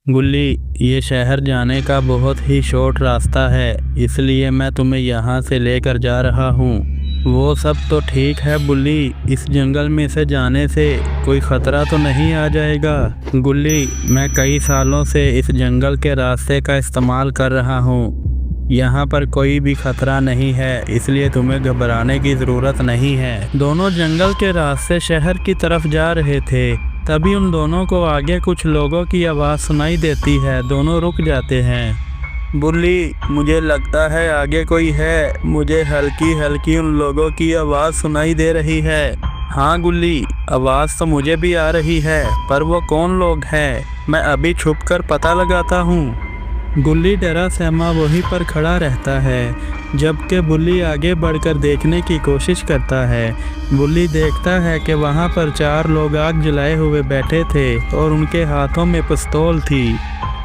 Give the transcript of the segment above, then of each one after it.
गुल्ली, ये शहर जाने का बहुत ही शॉर्ट रास्ता है, इसलिए मैं तुम्हें यहाँ से लेकर जा रहा हूँ। वो सब तो ठीक है बुल्ली, इस जंगल में से जाने से कोई खतरा तो नहीं आ जाएगा? गुल्ली, मैं कई सालों से इस जंगल के रास्ते का इस्तेमाल कर रहा हूँ। यहाँ पर कोई भी खतरा नहीं है, इसलिए तुम्हें घबराने की ज़रूरत नहीं है। दोनों जंगल के रास्ते शहर की तरफ जा रहे थे, तभी उन दोनों को आगे कुछ लोगों की आवाज़ सुनाई देती है। दोनों रुक जाते हैं। बुल्ली, मुझे लगता है आगे कोई है। मुझे हल्की हल्की उन लोगों की आवाज़ सुनाई दे रही है। हाँ गुल्ली, आवाज़ तो मुझे भी आ रही है, पर वो कौन लोग हैं? मैं अभी छुप कर पता लगाता हूँ। गुल्ली डरा सहमा वहीं पर खड़ा रहता है, जबकि बुल्ली आगे बढ़कर देखने की कोशिश करता है। बुल्ली देखता है कि वहाँ पर 4 लोग आग जलाए हुए बैठे थे और उनके हाथों में पिस्तौल थी।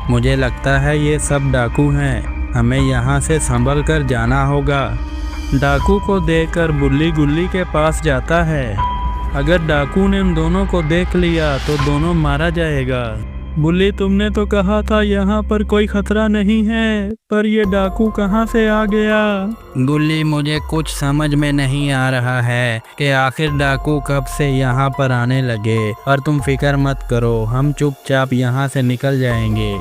मुझे लगता है ये सब डाकू हैं, हमें यहाँ से संभल कर जाना होगा। डाकू को देखकर बुल्ली गुल्ली के पास जाता है। अगर डाकू ने उन दोनों को देख लिया तो दोनों मारा जाएगा। बुल्ली, तुमने तो कहा था यहाँ पर कोई खतरा नहीं है, पर ये डाकू कहाँ से आ गया? गुल्ली, मुझे कुछ समझ में नहीं आ रहा है कि आखिर डाकू कब से यहाँ पर आने लगे। और तुम फिक्र मत करो, हम चुपचाप यहाँ से निकल जाएंगे।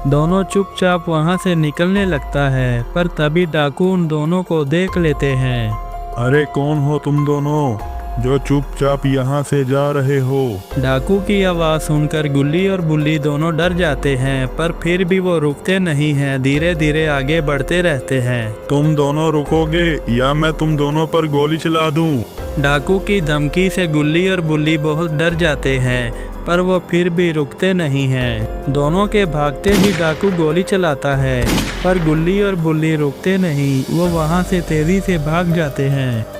दोनों चुपचाप वहाँ से निकलने लगता है, पर तभी डाकू उन दोनों को देख लेते हैं। अरे कौन हो तुम दोनों जो चुपचाप यहाँ से जा रहे हो? डाकू की आवाज़ सुनकर गुल्ली और बुल्ली दोनों डर जाते हैं, पर फिर भी वो रुकते नहीं हैं, धीरे धीरे आगे बढ़ते रहते हैं। तुम दोनों रुकोगे या मैं तुम दोनों पर गोली चला दूं? डाकू की धमकी से गुल्ली और बुल्ली बहुत डर जाते हैं, पर वो फिर भी रुकते नहीं हैं। दोनों के भागते ही डाकू गोली चलाता है, पर गुल्ली और बुल्ली रुकते नहीं, वो वहाँ से तेज़ी से भाग जाते हैं।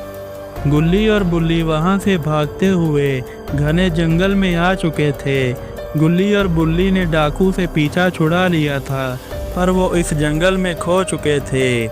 गुल्ली और बुल्ली वहाँ से भागते हुए घने जंगल में आ चुके थे। गुल्ली और बुल्ली ने डाकू से पीछा छुड़ा लिया था, पर वो इस जंगल में खो चुके थे।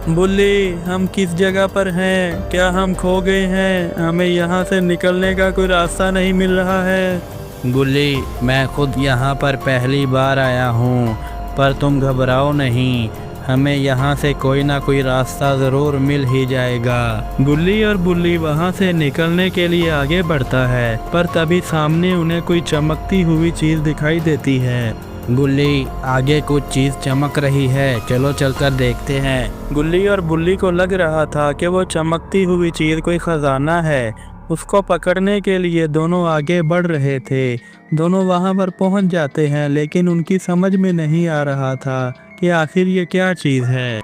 बुल्ली, हम किस जगह पर हैं? क्या हम खो गए हैं? हमें यहाँ से निकलने का कोई रास्ता नहीं मिल रहा है। गुल्ली, मैं खुद यहाँ पर पहली बार आया हूँ, पर तुम घबराओ नहीं, हमें यहाँ से कोई ना कोई रास्ता ज़रूर मिल ही जाएगा। गुल्ली और बुल्ली वहाँ से निकलने के लिए आगे बढ़ता है, पर तभी सामने उन्हें कोई चमकती हुई चीज़ दिखाई देती है। गुल्ली, आगे कुछ चीज़ चमक रही है, चलो चलकर देखते हैं। गुल्ली और बुल्ली को लग रहा था कि वो चमकती हुई चीज़ कोई ख़जाना है। उसको पकड़ने के लिए दोनों आगे बढ़ रहे थे। दोनों वहाँ पर पहुँच जाते हैं, लेकिन उनकी समझ में नहीं आ रहा था कि आखिर ये क्या चीज़ है।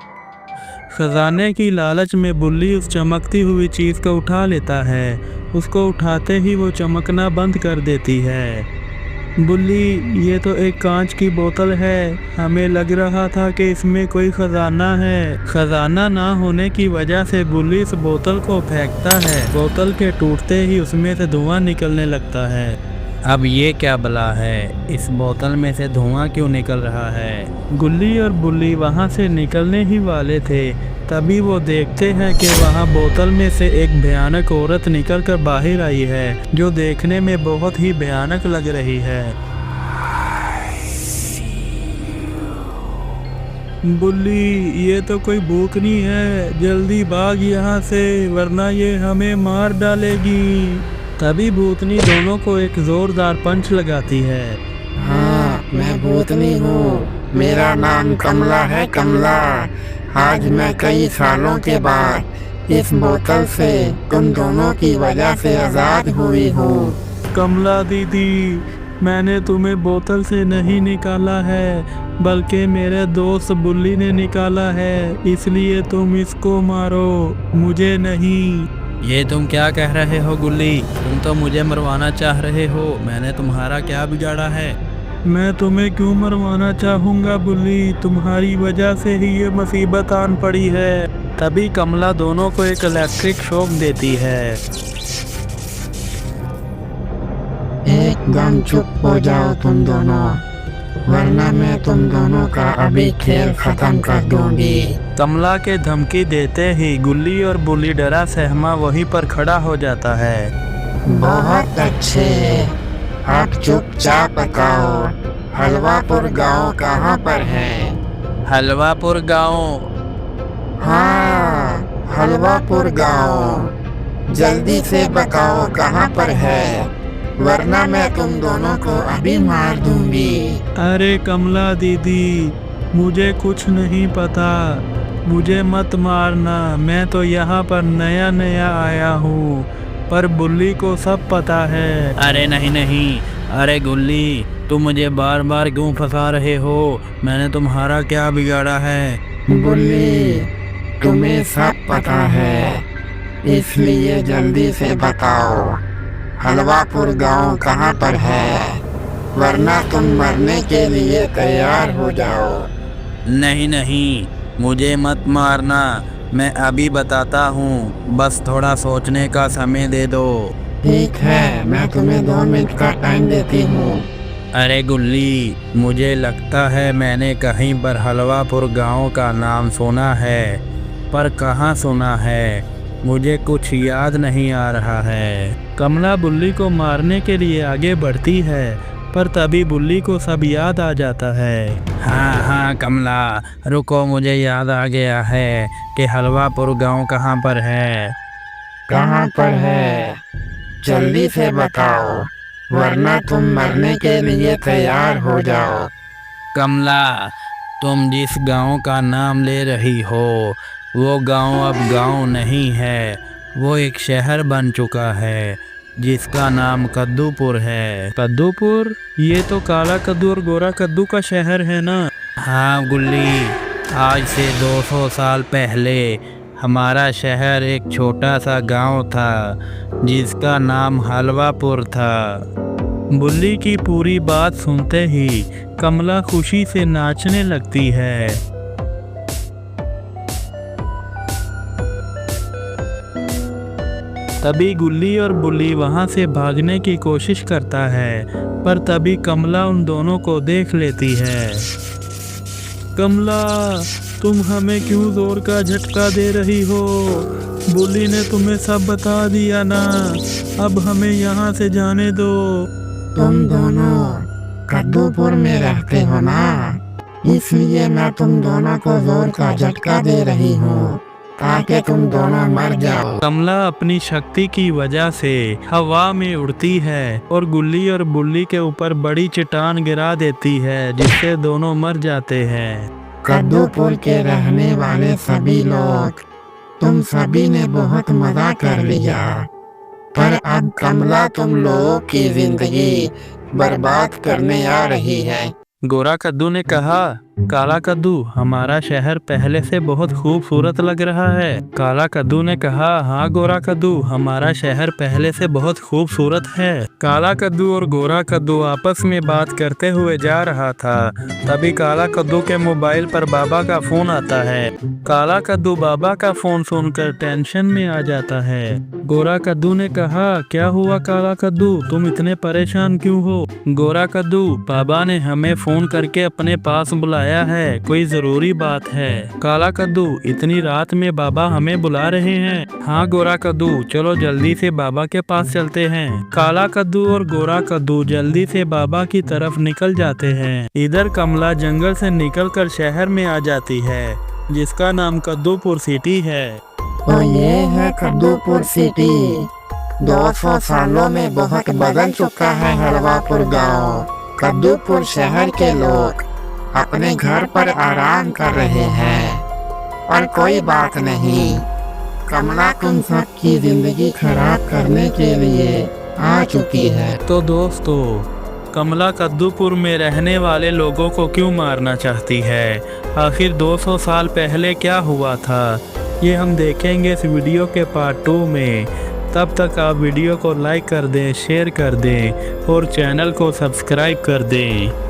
खजाने की लालच में बुल्ली उस चमकती हुई चीज़ को उठा लेता है। उसको उठाते ही वो चमकना बंद कर देती है। बुल्ली, ये तो एक कांच की बोतल है। हमें लग रहा था कि इसमें कोई खजाना है। खजाना ना होने की वजह से बुल्ली इस बोतल को फेंकता है। बोतल के टूटते ही उसमें से धुआं निकलने लगता है। अब ये क्या बला है? इस बोतल में से धुआं क्यों निकल रहा है? गुल्ली और बुल्ली वहाँ से निकलने ही वाले थे, तभी वो देखते हैं कि वहाँ बोतल में से एक भयानक औरत निकलकर बाहर आई है, जो देखने में बहुत ही भयानक लग रही है। बुल्ली, ये तो कोई भूखनी है, जल्दी भाग यहाँ से, वरना ये हमें मार डालेगी। तभी भूतनी दोनों को एक जोरदार पंच लगाती है। हाँ, मैं भूतनी हूँ, मेरा नाम कमला है। कमला, आज मैं कई सालों के बाद इस बोतल से तुम दोनों की वजह से आज़ाद हुई हूँ। कमला दीदी, मैंने तुम्हें बोतल से नहीं निकाला है, बल्कि मेरे दोस्त बुल्ली ने निकाला है, इसलिए तुम इसको मारो, मुझे नहीं। ये तुम क्या कह रहे हो गुल्ली? तुम तो मुझे मरवाना चाह रहे हो। मैंने तुम्हारा क्या बिगाड़ा है? मैं तुम्हें क्यों मरवाना चाहूँगा बुल्ली, तुम्हारी वजह से ही ये मुसीबत आन पड़ी है। तभी कमला दोनों को एक इलेक्ट्रिक शॉक देती है। एकदम चुप हो जाओ तुम दोनों, वरना मैं तुम दोनों का अभी खेल खत्म कर दूंगी। कमला के धमकी देते ही गुल्ली और बुल्ली डरा सहमा वहीं पर खड़ा हो जाता है। बहुत अच्छे, अब चुपचाप बताओ हलवापुर गांव कहाँ पर है? हलवापुर गांव। हाँ, हलवापुर गांव। जल्दी से बताओ कहाँ पर है, वरना मैं तुम दोनों को अभी मार दूंगी। अरे कमला दीदी, मुझे कुछ नहीं पता, मुझे मत मारना। मैं तो यहाँ पर नया नया आया हूँ, पर बुल्ली को सब पता है। अरे नहीं नहीं, अरे गुल्ली, तुम मुझे बार बार क्यों फंसा रहे हो? मैंने तुम्हारा क्या बिगाड़ा है? बुल्ली, तुम्हें सब पता है, इसलिए जल्दी से बताओ हलवापुर गांव कहाँ पर है, वरना तुम मरने के लिए तैयार हो जाओ। नहीं नहीं, मुझे मत मारना, मैं अभी बताता हूँ, बस थोड़ा सोचने का समय दे दो। ठीक है, मैं तुम्हें 2 मिनट का टाइम देती हूँ। अरे गुल्ली, मुझे लगता है मैंने कहीं पर हलवापुर गांव का नाम सुना है, पर कहाँ सुना है मुझे कुछ याद नहीं आ रहा है। कमला बुल्ली को मारने के लिए आगे बढ़ती है, पर तभी बुल्ली को सब याद आ जाता है। हाँ हाँ कमला, रुको, मुझे याद आ गया है कि हलवापुर गांव कहाँ पर है। कहाँ पर है? जल्दी से बताओ, वरना तुम मरने के लिए तैयार हो जाओ। कमला, तुम जिस गांव का नाम ले रही हो, वो गांव अब गांव नहीं है, वो एक शहर बन चुका है, जिसका नाम कद्दूपुर है। कद्दूपुर? ये तो काला कद्दू और गोरा कद्दू का शहर है ना? हाँ गुल्ली, आज से 200 साल पहले हमारा शहर एक छोटा सा गांव था, जिसका नाम हलवापुर था। बुल्ली की पूरी बात सुनते ही कमला खुशी से नाचने लगती है। तभी गुल्ली और बुल्ली वहां से भागने की कोशिश करता है, पर तभी कमला उन दोनों को देख लेती है। कमला, तुम हमें क्यों जोर का झटका दे रही हो? बुल्ली ने तुम्हें सब बता दिया ना, अब हमें यहाँ से जाने दो। तुम दोनों कद्दूपुर में रहते हो ना, इसलिए मैं तुम दोनों को जोर का झटका दे रही हूँ, ताकि तुम दोनों मर जाओ। कमला अपनी शक्ति की वजह से हवा में उड़ती है और गुल्ली और बुल्ली के ऊपर बड़ी चट्टान गिरा देती है, जिससे दोनों मर जाते हैं। कद्दूपुर के रहने वाले सभी लोग, तुम सभी ने बहुत मजा कर लिया, पर अब कमला तुम लोगों की जिंदगी बर्बाद करने आ रही है। गोरा कद्दू ने कहा, काला कद्दू, हमारा शहर पहले से बहुत खूबसूरत लग रहा है। काला कद्दू ने कहा, हाँ गोरा कद्दू, हमारा शहर पहले से बहुत खूबसूरत है। काला कद्दू और गोरा कद्दू आपस में बात करते हुए जा रहा था, तभी काला कद्दू के मोबाइल पर बाबा का फोन आता है। काला कद्दू बाबा का फोन सुनकर टेंशन में आ जाता है। गोरा कद्दू ने कहा, क्या हुआ काला कद्दू, तुम इतने परेशान क्यों हो? गोरा कद्दू, बाबा ने हमें फोन करके अपने पास बुलाया है, कोई जरूरी बात है। काला कद्दू, इतनी रात में बाबा हमें बुला रहे हैं? हाँ गोरा कद्दू, चलो जल्दी से बाबा के पास चलते हैं। काला कद्दू और गोरा कद्दू जल्दी से बाबा की तरफ निकल जाते हैं। इधर कमला जंगल से निकलकर शहर में आ जाती है, जिसका नाम कद्दूपुर सिटी है। तो ये है कद्दूपुर सिटी। 200 सालों में बहुत बदल चुका है हलवापुर गांव। कद्दूपुर शहर के लोग अपने घर पर आराम कर रहे हैं, और कोई बात नहीं, कमला तुम सबकी जिंदगी खराब करने के लिए आ चुकी है। तो दोस्तों, कमला कद्दूपुर में रहने वाले लोगों को क्यों मारना चाहती है? आखिर 200 साल पहले क्या हुआ था? ये हम देखेंगे इस वीडियो के पार्ट 2 में। तब तक आप वीडियो को लाइक कर दें, शेयर कर दें और चैनल को सब्सक्राइब कर दें।